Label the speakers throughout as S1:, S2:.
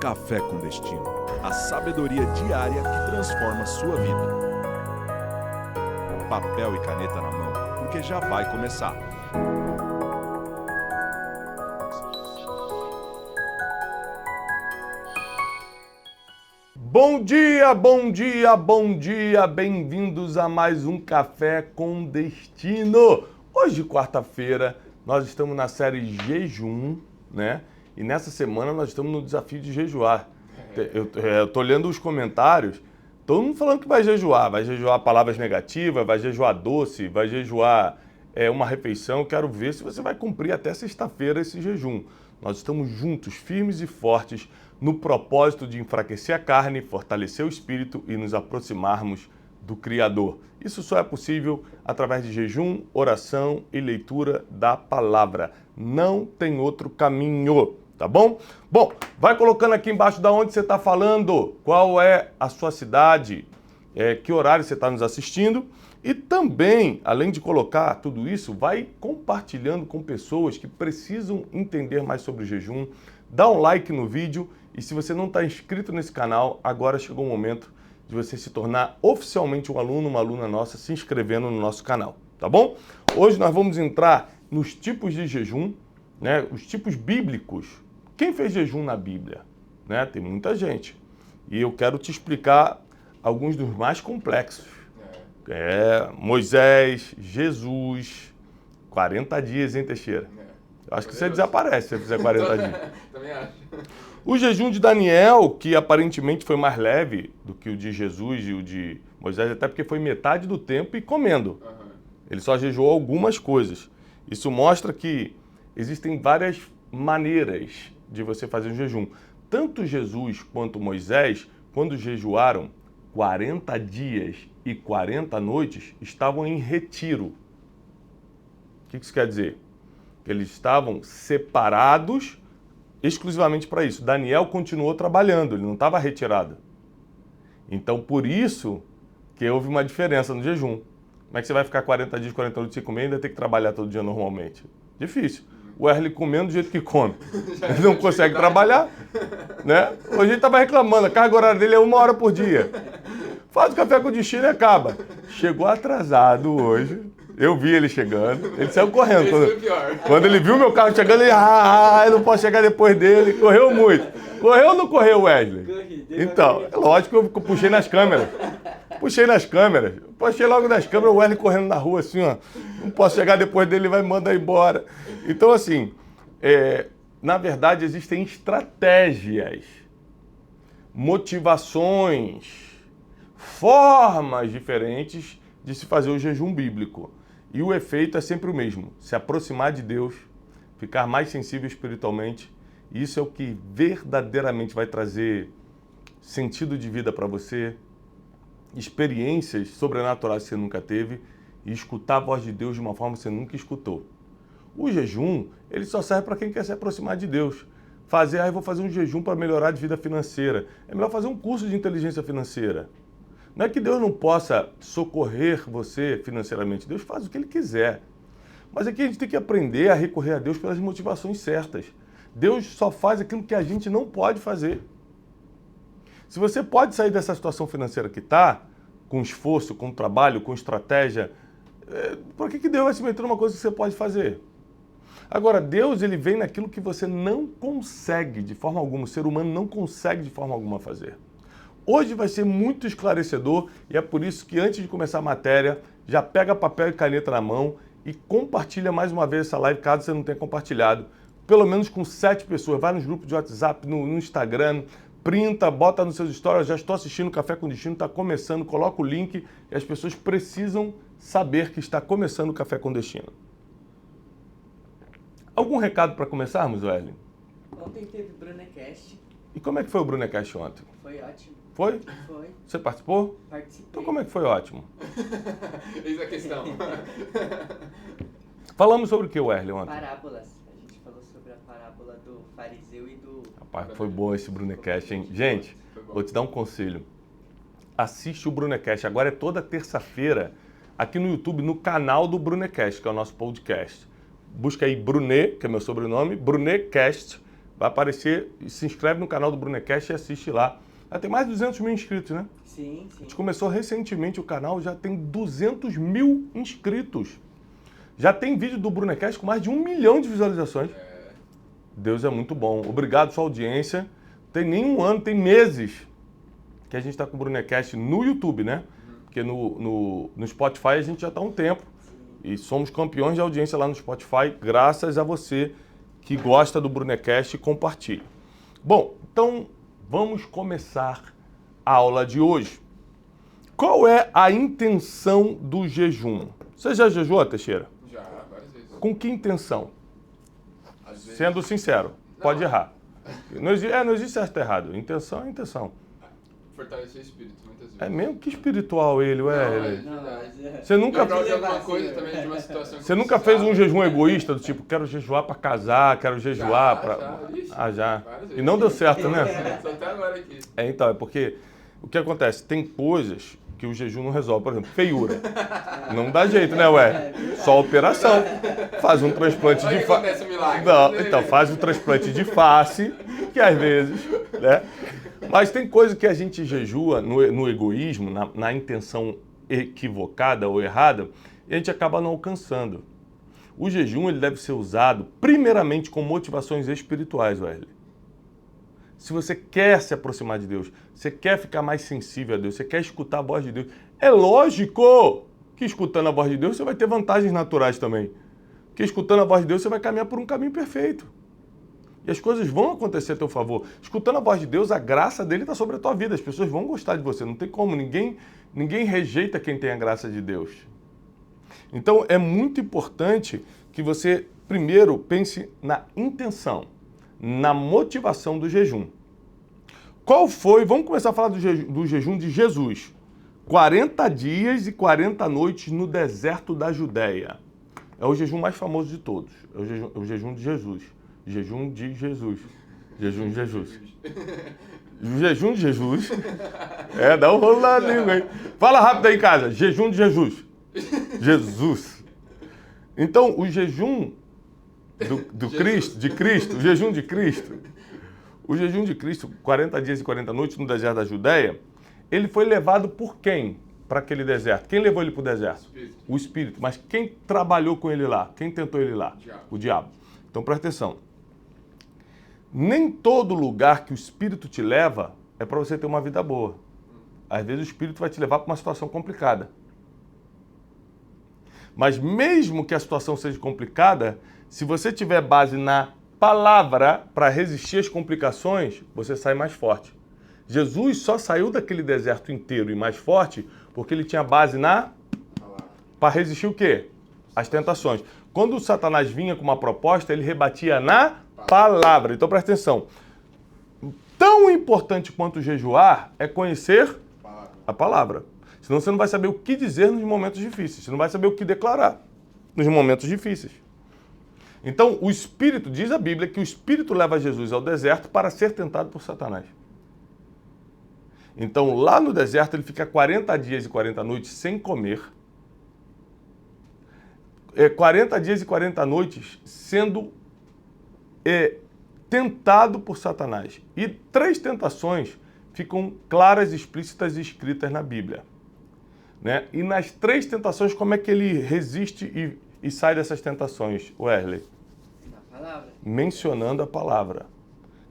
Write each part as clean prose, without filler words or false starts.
S1: Café com Destino, a sabedoria diária que transforma sua vida. Papel e caneta na mão, porque já vai começar.
S2: Bom dia, bom dia, bom dia! Bem-vindos a mais um Café com Destino. Hoje, quarta-feira, nós estamos na série Jejum, né? E nessa semana nós estamos no desafio de jejuar. Eu tô olhando os comentários, todo mundo falando que vai jejuar palavras negativas, vai jejuar doce, vai jejuar uma refeição. Quero ver se você vai cumprir até sexta-feira esse jejum. Nós estamos juntos, firmes e fortes, no propósito de enfraquecer a carne, fortalecer o espírito e nos aproximarmos do Criador. Isso só é possível através de jejum, oração e leitura da palavra. Não tem outro caminho, tá bom? Bom, vai colocando aqui embaixo da onde você está falando, qual é a sua cidade, que horário você está nos assistindo. E também, além de colocar tudo isso, vai compartilhando com pessoas que precisam entender mais sobre o jejum. Dá um like no vídeo e se você não está inscrito nesse canal, agora chegou o momento de você se tornar oficialmente um aluno, uma aluna nossa, se inscrevendo no nosso canal, tá bom? Hoje nós vamos entrar nos tipos de jejum, né? Os tipos bíblicos. Quem fez jejum na Bíblia? Né? Tem muita gente. E eu quero te explicar alguns dos mais complexos. Moisés, Jesus, 40 dias, hein, Teixeira? Eu acho que você desaparece se você fizer 40 dias.
S3: Também acho.
S2: O jejum de Daniel, que aparentemente foi mais leve do que o de Jesus e o de Moisés, até porque foi metade do tempo e comendo. Ele só jejuou algumas coisas. Isso mostra que existem várias maneiras de você fazer um jejum. Tanto Jesus quanto Moisés, quando jejuaram 40 dias e 40 noites, estavam em retiro. O que isso quer dizer? Que eles estavam separados exclusivamente para isso. Daniel continuou trabalhando, ele não estava retirado. Então, por isso que houve uma diferença no jejum. Como é que você vai ficar 40 dias, 40 noites sem comer e ainda ter que trabalhar todo dia normalmente? Difícil. O Wesley comendo do jeito que come. Ele não consegue trabalhar, né? Hoje ele estava reclamando, a carga horária dele é 1 hora por dia. Faz o café com destino e acaba. Chegou atrasado hoje. Eu vi ele chegando. Ele saiu correndo. Quando ele viu meu carro chegando, ele... eu não posso chegar depois dele. Correu muito. Correu ou não correu, Wesley?
S3: Corri.
S2: Então, é lógico que eu puxei nas câmeras. Puxei logo nas câmeras, o Wesley correndo na rua assim, ó. Não posso chegar depois dele, ele vai me mandar embora. Então, assim, na verdade, existem estratégias, motivações, formas diferentes de se fazer o jejum bíblico. E o efeito é sempre o mesmo, se aproximar de Deus, ficar mais sensível espiritualmente. Isso é o que verdadeiramente vai trazer sentido de vida para você, experiências sobrenaturais que você nunca teve e escutar a voz de Deus de uma forma que você nunca escutou. O jejum, ele só serve para quem quer se aproximar de Deus. Vou fazer um jejum para melhorar de vida financeira. É melhor fazer um curso de inteligência financeira. Não é que Deus não possa socorrer você financeiramente. Deus faz o que Ele quiser. Mas aqui a gente tem que aprender a recorrer a Deus pelas motivações certas. Deus só faz aquilo que a gente não pode fazer. Se você pode sair dessa situação financeira que está, com esforço, com trabalho, com estratégia, por que Deus vai se meter numa coisa que você pode fazer? Agora, Deus, ele vem naquilo que você não consegue de forma alguma, o ser humano não consegue de forma alguma fazer. Hoje vai ser muito esclarecedor e é por isso que antes de começar a matéria, já pega papel e caneta na mão e compartilha mais uma vez essa live, caso você não tenha compartilhado, pelo menos com 7 pessoas. Vai nos grupos de WhatsApp, no Instagram, printa, bota nos seus stories. Já estou assistindo o Café com Destino, está começando, coloca o link e as pessoas precisam saber que está começando o Café com Destino. Algum recado para começarmos, Wesley?
S3: Ontem teve Brunecast.
S2: E como é que foi o Brunecast ontem?
S3: Foi ótimo.
S2: Foi?
S3: Foi.
S2: Você participou?
S3: Participei.
S2: Então como é que foi ótimo?
S3: Eis a questão.
S2: Falamos sobre o que, Wesley, ontem?
S3: Parábolas. A gente falou sobre a parábola do fariseu e do...
S2: Rapaz, foi bom esse Brunecast, hein? Gente, vou te dar um conselho. Assiste o Brunecast. Agora é toda terça-feira aqui no YouTube, no canal do Brunecast, que é o nosso podcast. Busca aí Brunet, que é meu sobrenome, Brunecast, Vai aparecer, se inscreve no canal do Brunecast e assiste lá. Já tem mais de 200 mil inscritos, né?
S3: Sim, sim.
S2: A gente começou recentemente o canal, já tem 200 mil inscritos. Já tem vídeo do Brunecast com mais de 1 milhão de visualizações. Deus é muito bom. Obrigado sua audiência. Tem nem um ano, tem meses que a gente está com o Brunecast no YouTube, né? Porque no Spotify a gente já está há um tempo. E somos campeões de audiência lá no Spotify, graças a você que gosta do Brunecast e compartilha. Bom, então vamos começar a aula de hoje. Qual é a intenção do jejum? Você já jejuou, Teixeira?
S4: Já, várias vezes.
S2: Com que intenção?
S4: Às vezes.
S2: Sendo sincero, pode errar. Não existe certo e errado. Intenção é intenção.
S4: Fortalecer o espírito, muitas vezes.
S2: É mesmo que espiritual ele, ué.
S3: Não, mas é...
S2: Você nunca,
S4: Lembrar de alguma coisa também, de uma situação que
S2: você nunca fez um
S4: precisava.
S2: jejum egoísta do tipo, quero jejuar para casar, quero jejuar para... Já.
S4: Várias vezes.
S2: E não deu certo, né?
S4: Tô até agora aqui.
S2: Então, é porque o que acontece? Tem coisas que o jejum não resolve. Por exemplo, feiura. Não dá jeito, né, ué? Só operação. Faz um transplante
S4: Olha
S2: de
S4: que
S2: face.
S4: acontece um milagre.
S2: Não, então, faz um transplante de face, que às vezes, né? Mas tem coisa que a gente jejua no egoísmo, na intenção equivocada ou errada, e a gente acaba não alcançando. O jejum ele deve ser usado primeiramente com motivações espirituais, Wesley. Se você quer se aproximar de Deus, você quer ficar mais sensível a Deus, você quer escutar a voz de Deus, é lógico que escutando a voz de Deus você vai ter vantagens naturais também. Porque escutando a voz de Deus você vai caminhar por um caminho perfeito. E as coisas vão acontecer a teu favor. Escutando a voz de Deus, a graça dele está sobre a tua vida. As pessoas vão gostar de você. Não tem como. Ninguém rejeita quem tem a graça de Deus. Então, é muito importante que você, primeiro, pense na intenção, na motivação do jejum. Qual foi? Vamos começar a falar do jejum de Jesus. 40 dias e 40 noites no deserto da Judéia. É o jejum mais famoso de todos. É o jejum de Jesus. Jejum de Jesus. Jejum de Jesus. O jejum de Jesus. Dá um rolo na língua aí. Fala rápido aí em casa. Jejum de Jesus. Jesus. Então, o jejum do Cristo, de Cristo, o jejum de Cristo, o jejum de Cristo, 40 dias e 40 noites no deserto da Judéia, ele foi levado por quem para aquele deserto? Quem levou ele para o deserto?
S4: Espírito.
S2: O Espírito. Mas quem trabalhou com ele lá? Quem tentou ele lá?
S4: Diabo.
S2: O diabo. Então, presta atenção. Nem todo lugar que o Espírito te leva é para você ter uma vida boa. Às vezes o Espírito vai te levar para uma situação complicada. Mas mesmo que a situação seja complicada, se você tiver base na palavra para resistir às complicações, você sai mais forte. Jesus só saiu daquele deserto inteiro e mais forte porque ele tinha base na... Para resistir o quê? As tentações. Quando o Satanás vinha com uma proposta, ele rebatia na palavra. Então presta atenção. Tão importante quanto jejuar é conhecer a palavra. Senão você não vai saber o que dizer nos momentos difíceis. Você não vai saber o que declarar nos momentos difíceis. Então, o Espírito, diz a Bíblia, que o Espírito leva Jesus ao deserto para ser tentado por Satanás. Então, lá no deserto, ele fica 40 dias e 40 noites sem comer. 40 dias e 40 noites sendo tentado por Satanás. E 3 tentações ficam claras, explícitas e escritas na Bíblia. Né? E nas 3 tentações, como é que ele resiste e sai dessas tentações, Wesley?
S3: Na palavra.
S2: Mencionando a palavra.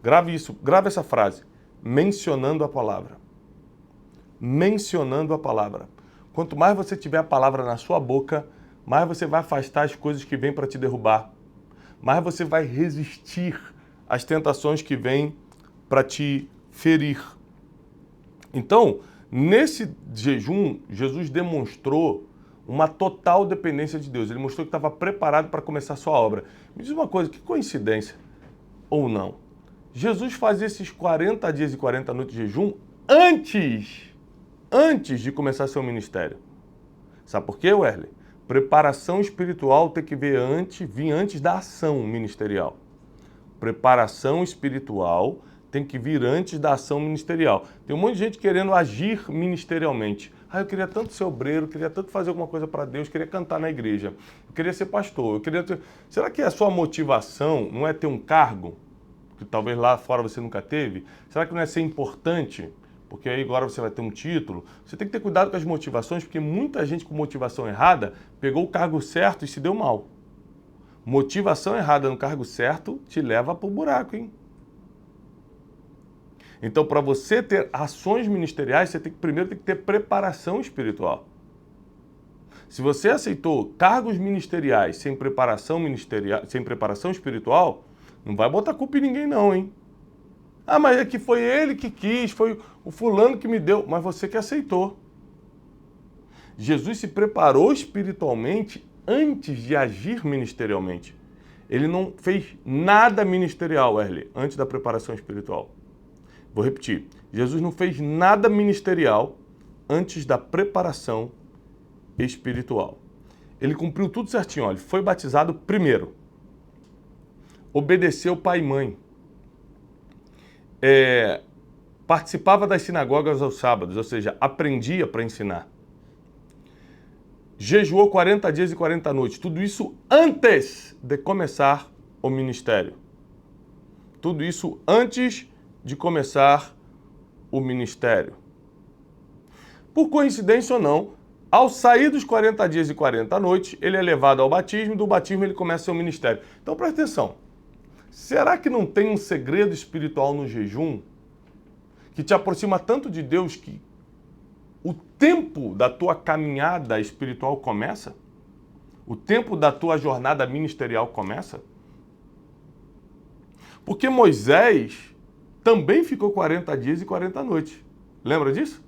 S2: Grave isso, grave essa frase. Mencionando a palavra. Mencionando a palavra. Quanto mais você tiver a palavra na sua boca, mais você vai afastar as coisas que vêm para te derrubar. Mais você vai resistir às tentações que vêm para te ferir. Então, nesse jejum, Jesus demonstrou uma total dependência de Deus. Ele mostrou que estava preparado para começar a sua obra. Me diz uma coisa, que coincidência ou não? Jesus fazia esses 40 dias e 40 noites de jejum antes de começar seu ministério. Sabe por quê, Wesley? Preparação espiritual tem que vir antes da ação ministerial. Preparação espiritual tem que vir antes da ação ministerial. Tem um monte de gente querendo agir ministerialmente. Eu queria tanto ser obreiro, queria tanto fazer alguma coisa para Deus, queria cantar na igreja, eu queria ser pastor, Será que a sua motivação não é ter um cargo? que talvez lá fora você nunca teve? Será que não é ser importante? Porque aí agora você vai ter um título. Você tem que ter cuidado com as motivações, porque muita gente com motivação errada pegou o cargo certo e se deu mal. Motivação errada no cargo certo te leva para o buraco, hein? Então, para você ter ações ministeriais, você primeiro tem que ter preparação espiritual. Se você aceitou cargos ministeriais sem preparação espiritual, não vai botar culpa em ninguém não, hein? Ah, mas é que foi ele que quis, foi o fulano que me deu, mas você que aceitou. Jesus se preparou espiritualmente antes de agir ministerialmente. Ele não fez nada ministerial, Wesley, antes da preparação espiritual. Vou repetir. Jesus não fez nada ministerial antes da preparação espiritual. Ele cumpriu tudo certinho. Ó. Ele foi batizado primeiro. Obedeceu pai e mãe. Participava das sinagogas aos sábados, ou seja, aprendia para ensinar. Jejuou 40 dias e 40 noites. Tudo isso antes de começar o ministério. Tudo isso antes de começar o ministério. Por coincidência ou não, ao sair dos 40 dias e 40 noites, ele é levado ao batismo, do batismo ele começa seu ministério. Então presta atenção. Será que não tem um segredo espiritual no jejum que te aproxima tanto de Deus que o tempo da tua caminhada espiritual começa? O tempo da tua jornada ministerial começa? Porque Moisés também ficou 40 dias e 40 noites. Lembra disso?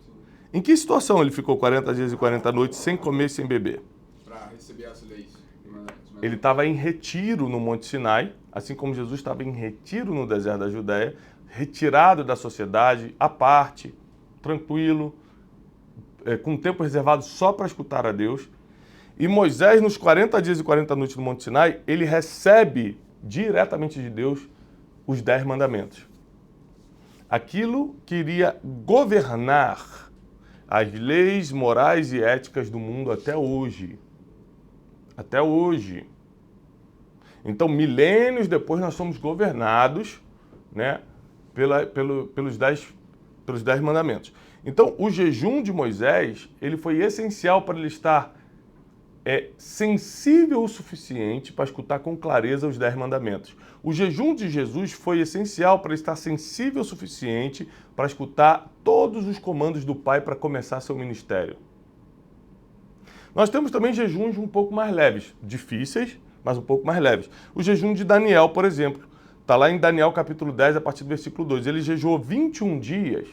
S2: Em que situação ele ficou 40 dias e 40 noites sem comer e sem beber?
S4: Para receber as leis.
S2: Ele estava em retiro no Monte Sinai, assim como Jesus estava em retiro no deserto da Judéia, retirado da sociedade, à parte, tranquilo, com tempo reservado só para escutar a Deus. E Moisés, nos 40 dias e 40 noites no Monte Sinai, ele recebe diretamente de Deus os 10 mandamentos. Aquilo que iria governar as leis morais e éticas do mundo até hoje. Até hoje. Então, milênios depois, nós somos governados, né, pelos 10 mandamentos. Então, o jejum de Moisés, ele foi essencial para ele estar sensível o suficiente para escutar com clareza os 10 mandamentos. O jejum de Jesus foi essencial para ele estar sensível o suficiente para escutar todos os comandos do Pai para começar seu ministério. Nós temos também jejuns um pouco mais leves, difíceis, mas um pouco mais leves. O jejum de Daniel, por exemplo, está lá em Daniel capítulo 10, a partir do versículo 2. Ele jejuou 21 dias,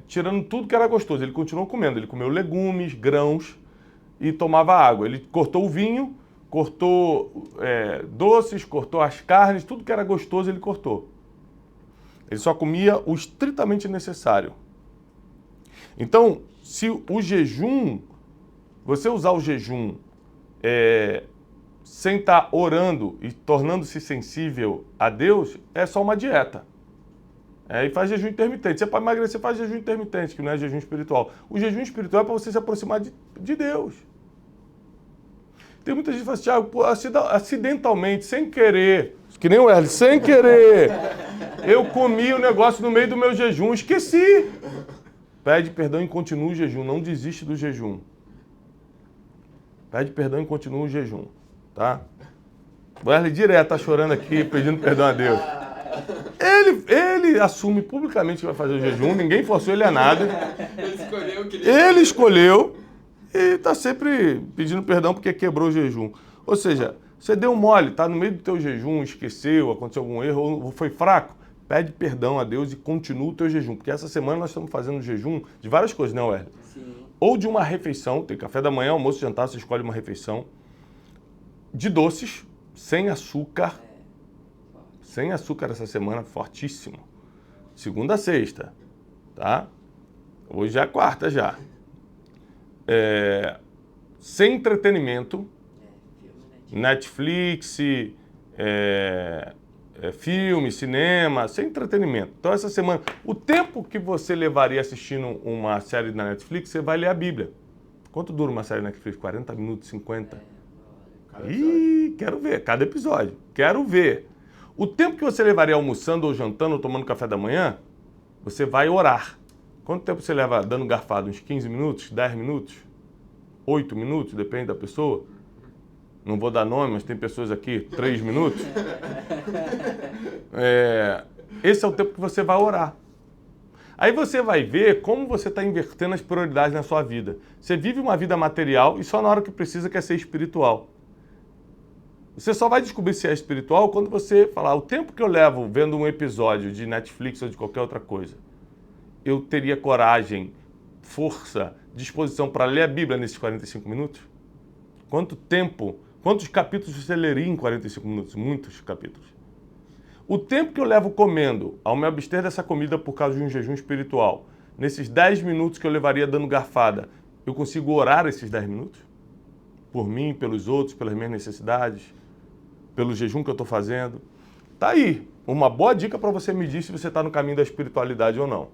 S2: tirando tudo que era gostoso. Ele continuou comendo, ele comeu legumes, grãos e tomava água. Ele cortou o vinho, cortou doces, cortou as carnes, tudo que era gostoso ele cortou. Ele só comia o estritamente necessário. Então, se o jejum, você usar o jejum sem estar orando e tornando-se sensível a Deus, é só uma dieta. E faz jejum intermitente. Você pode emagrecer, faz jejum intermitente, que não é jejum espiritual. O jejum espiritual é para você se aproximar de Deus. Tem muita gente que fala assim, Thiago, acidentalmente, sem querer, que nem o Wesley, sem querer, eu comi o negócio no meio do meu jejum, esqueci. Pede perdão e continua o jejum, não desiste do jejum. Pede perdão e continua o jejum, tá? O Wesley direto tá chorando aqui, pedindo perdão a Deus. Ele assume publicamente que vai fazer o jejum, ninguém forçou ele a nada. Ele escolheu e está sempre pedindo perdão porque quebrou o jejum. Ou seja, você deu um mole, tá no meio do teu jejum, esqueceu, aconteceu algum erro ou foi fraco, pede perdão a Deus e continua o teu jejum. Porque essa semana nós estamos fazendo jejum de várias coisas, né, Wesley?
S3: Sim.
S2: Ou de uma refeição, tem café da manhã, almoço, jantar, você escolhe uma refeição. De doces, sem açúcar. Sem açúcar essa semana, fortíssimo. Segunda a sexta, tá? Hoje é a quarta já. Sem entretenimento. Netflix, filme, cinema, sem entretenimento. Então essa semana, o tempo que você levaria assistindo uma série na Netflix, você vai ler a Bíblia. Quanto dura uma série na Netflix? 40 minutos, 50? Ih, quero ver, cada episódio. Quero ver. O tempo que você levaria almoçando ou jantando ou tomando café da manhã, você vai orar. Quanto tempo você leva dando garfada? Uns 15 minutos? 10 minutos? 8 minutos? Depende da pessoa. Não vou dar nome, mas tem pessoas aqui, 3 minutos. Esse é o tempo que você vai orar. Aí você vai ver como você está invertendo as prioridades na sua vida. Você vive uma vida material e só na hora que precisa quer ser espiritual. Você só vai descobrir se é espiritual quando você falar, o tempo que eu levo vendo um episódio de Netflix ou de qualquer outra coisa, eu teria coragem, força, disposição para ler a Bíblia nesses 45 minutos? Quanto tempo, quantos capítulos você leria em 45 minutos? Muitos capítulos. O tempo que eu levo comendo, ao me abster dessa comida por causa de um jejum espiritual, nesses 10 minutos que eu levaria dando garfada, eu consigo orar esses 10 minutos? Por mim, pelos outros, pelas minhas necessidades, pelo jejum que eu estou fazendo? Tá aí, uma boa dica para você medir se você está no caminho da espiritualidade ou não.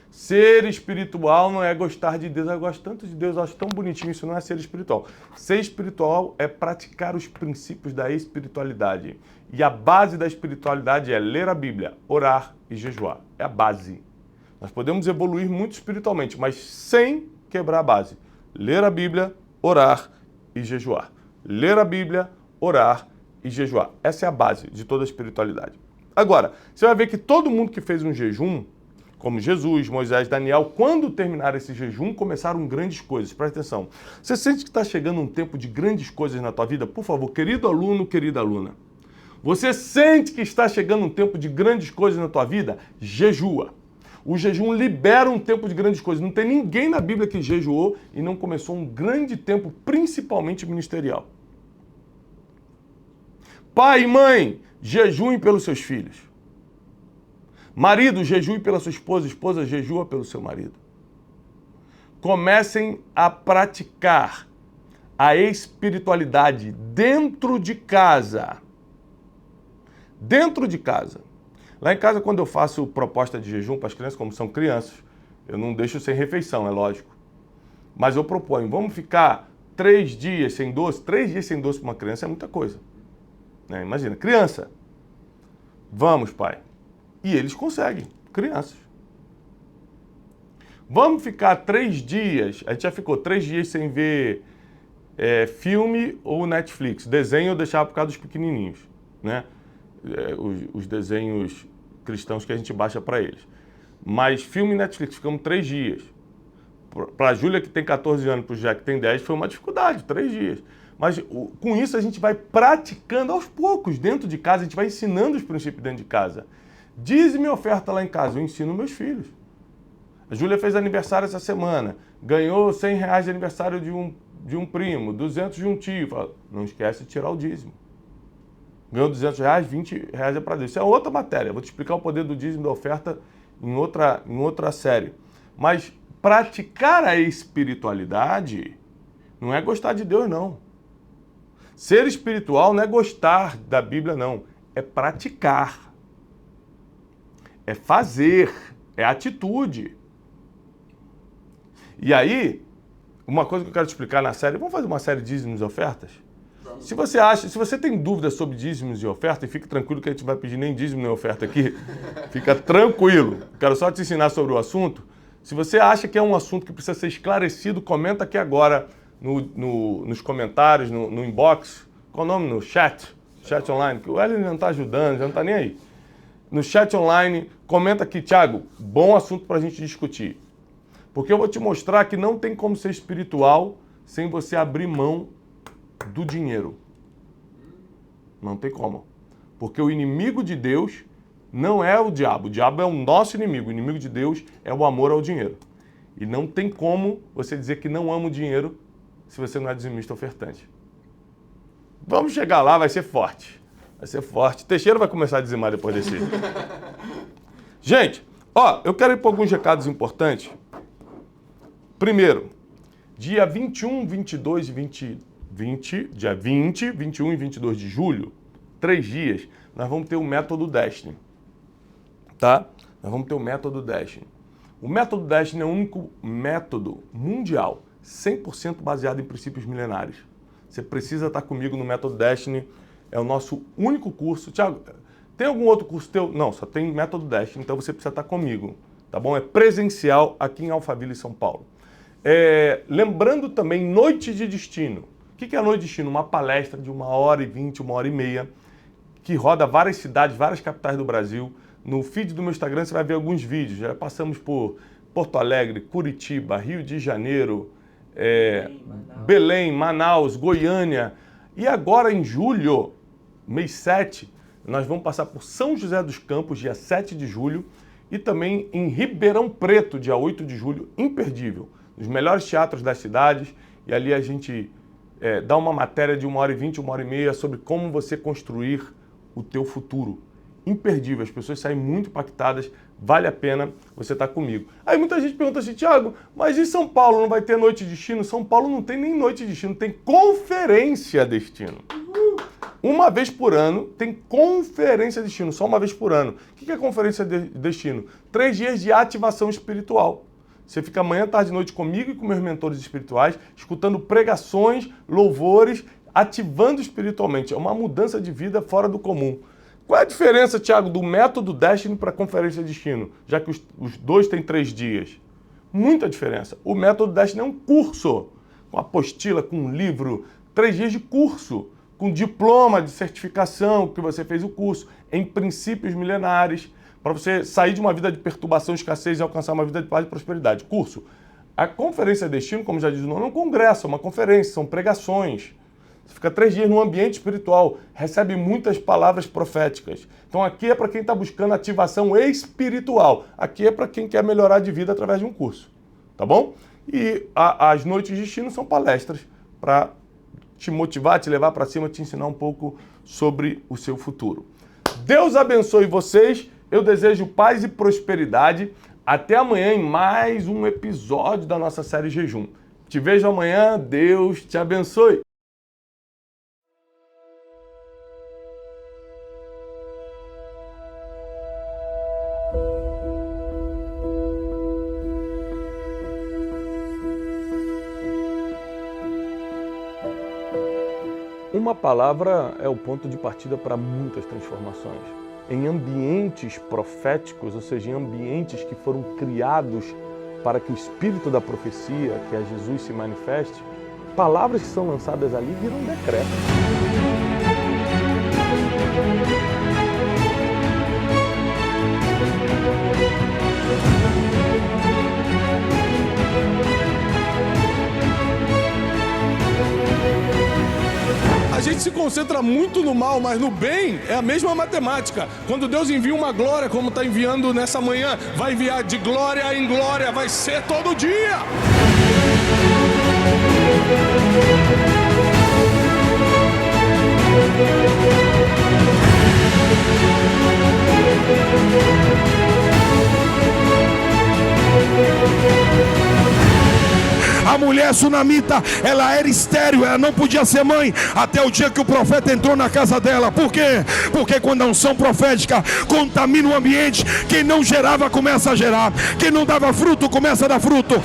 S2: Ser espiritual não é gostar de Deus. Eu gosto tanto de Deus, eu acho tão bonitinho, isso não é ser espiritual. Ser espiritual é praticar os princípios da espiritualidade. E a base da espiritualidade é ler a Bíblia, orar e jejuar. É a base. Nós podemos evoluir muito espiritualmente, mas sem quebrar a base. Ler a Bíblia, orar e jejuar. Ler a Bíblia, orar e jejuar. Essa é a base de toda a espiritualidade. Agora, você vai ver que todo mundo que fez um jejum, como Jesus, Moisés, Daniel, quando terminaram esse jejum, começaram grandes coisas. Presta atenção. Você sente que está chegando um tempo de grandes coisas na tua vida? Por favor, querido aluno, querida aluna. Você sente que está chegando um tempo de grandes coisas na tua vida? Jejua. O jejum libera um tempo de grandes coisas. Não tem ninguém na Bíblia que jejuou e não começou um grande tempo, principalmente ministerial. Pai e mãe, jejuem pelos seus filhos. Marido, jejue pela sua esposa, esposa, jejua pelo seu marido. Comecem a praticar a espiritualidade dentro de casa. Dentro de casa. Lá em casa, quando eu faço proposta de jejum para as crianças, como são crianças, eu não deixo sem refeição, é lógico. Mas eu proponho, vamos ficar 3 dias sem doce? 3 dias sem doce para uma criança é muita coisa. Né? Imagina, criança. Vamos, pai. E eles conseguem, crianças. Vamos ficar 3 dias, a gente já ficou 3 dias sem ver filme ou Netflix. Desenho eu deixava por causa dos pequenininhos, né? Os desenhos cristãos que a gente baixa para eles. Mas filme e Netflix, ficamos 3 dias. Para a Júlia, que tem 14 anos, para o Jack, que tem 10, foi uma dificuldade, 3 dias. Mas com isso a gente vai praticando aos poucos dentro de casa, a gente vai ensinando os princípios dentro de casa. Dízimo e oferta lá em casa, eu ensino meus filhos. A Júlia fez aniversário essa semana, ganhou R$100 de aniversário de um primo, 200 de um tio. Fala, não esquece de tirar o dízimo. Ganhou R$200, R$20 é para Deus. Isso é outra matéria, vou te explicar o poder do dízimo e da oferta em outra série. Mas praticar a espiritualidade não é gostar de Deus, não. Ser espiritual não é gostar da Bíblia, não. É praticar. É fazer, é atitude. E aí, uma coisa que eu quero te explicar na série, vamos fazer uma série de dízimos e ofertas? Se você tem dúvidas sobre dízimos e ofertas, fique tranquilo que a gente não vai pedir nem dízimo nem oferta aqui. Fica tranquilo. Quero só te ensinar sobre o assunto. Se você acha que é um assunto que precisa ser esclarecido, comenta aqui agora nos comentários, no inbox. Qual o nome? No chat online, que o Hélio não está ajudando, já não está nem aí. No chat online, comenta aqui, Thiago, bom assunto para a gente discutir. Porque eu vou te mostrar que não tem como ser espiritual sem você abrir mão do dinheiro. Não tem como. Porque o inimigo de Deus não é o diabo é o nosso inimigo. O inimigo de Deus é o amor ao dinheiro. E não tem como você dizer que não ama o dinheiro se você não é dizimista ofertante. Vamos chegar lá, vai ser forte. Vai ser forte. Teixeira vai começar a dizimar depois desse. Gente, eu quero ir para alguns recados importantes. Primeiro, dia 21, 22 e 21 e 22 de julho, 3 dias, nós vamos ter o método Destiny. Tá? Nós vamos ter o método Destiny. O método Destiny é o único método mundial 100% baseado em princípios milenários. Você precisa estar comigo no método Destiny. É o nosso único curso. Thiago, Tem algum outro curso teu? Não, só tem Método Destiny, então você precisa estar comigo, tá bom? É presencial aqui em Alphaville, São Paulo. Lembrando também, Noite de Destino. O que é a Noite de Destino? Uma palestra de 1h20, 1h30, que roda várias cidades, várias capitais do Brasil. No feed do meu Instagram você vai ver alguns vídeos. Já passamos por Porto Alegre, Curitiba, Rio de Janeiro, Belém, Manaus, Goiânia. E agora em julho, mês 7, nós vamos passar por São José dos Campos, dia 7 de julho, e também em Ribeirão Preto, dia 8 de julho, imperdível. Os melhores teatros das cidades, e ali a gente dá uma matéria de 1h20, 1h30 sobre como você construir o teu futuro. Imperdível, as pessoas saem muito impactadas, vale a pena você estar comigo. Aí muita gente pergunta assim, Thiago, mas em São Paulo não vai ter Noite de Destino? São Paulo não tem nem Noite de Destino, tem Conferência Destino. Uma vez por ano tem Conferência Destino, só uma vez por ano. O que é Conferência Destino? 3 dias de ativação espiritual. Você fica manhã, tarde e noite comigo e com meus mentores espirituais, escutando pregações, louvores, ativando espiritualmente. É uma mudança de vida fora do comum. Qual é a diferença, Thiago, do Método Destiny para a Conferência Destino, já que os dois têm 3 dias? Muita diferença. O Método Destiny é um curso, com apostila, com livro, 3 dias de curso, com diploma de certificação, que você fez o curso, em princípios milenares, para você sair de uma vida de perturbação, escassez e alcançar uma vida de paz e prosperidade. Curso. A Conferência Destino, como já diz o nome, é um congresso, é uma conferência, são pregações. Você fica 3 dias num ambiente espiritual, recebe muitas palavras proféticas. Então aqui é para quem está buscando ativação espiritual. Aqui é para quem quer melhorar de vida através de um curso. Tá bom? E as Noites de Destino são palestras para te motivar, te levar para cima, te ensinar um pouco sobre o seu futuro. Deus abençoe vocês. Eu desejo paz e prosperidade. Até amanhã em mais um episódio da nossa série Jejum. Te vejo amanhã. Deus te abençoe. Uma palavra é o ponto de partida para muitas transformações. Em ambientes proféticos, ou seja, em ambientes que foram criados para que o espírito da profecia, que é Jesus, se manifeste, palavras que são lançadas ali viram decreto.
S1: A gente se concentra muito no mal, mas no bem é a mesma matemática. Quando Deus envia uma glória, como está enviando nessa manhã, vai enviar de glória em glória, vai ser todo dia.
S5: A mulher sunamita, ela era estéril, ela não podia ser mãe, até o dia que o profeta entrou na casa dela. Por quê? Porque quando a unção profética contamina o ambiente, quem não gerava começa a gerar, quem não dava fruto começa a dar fruto.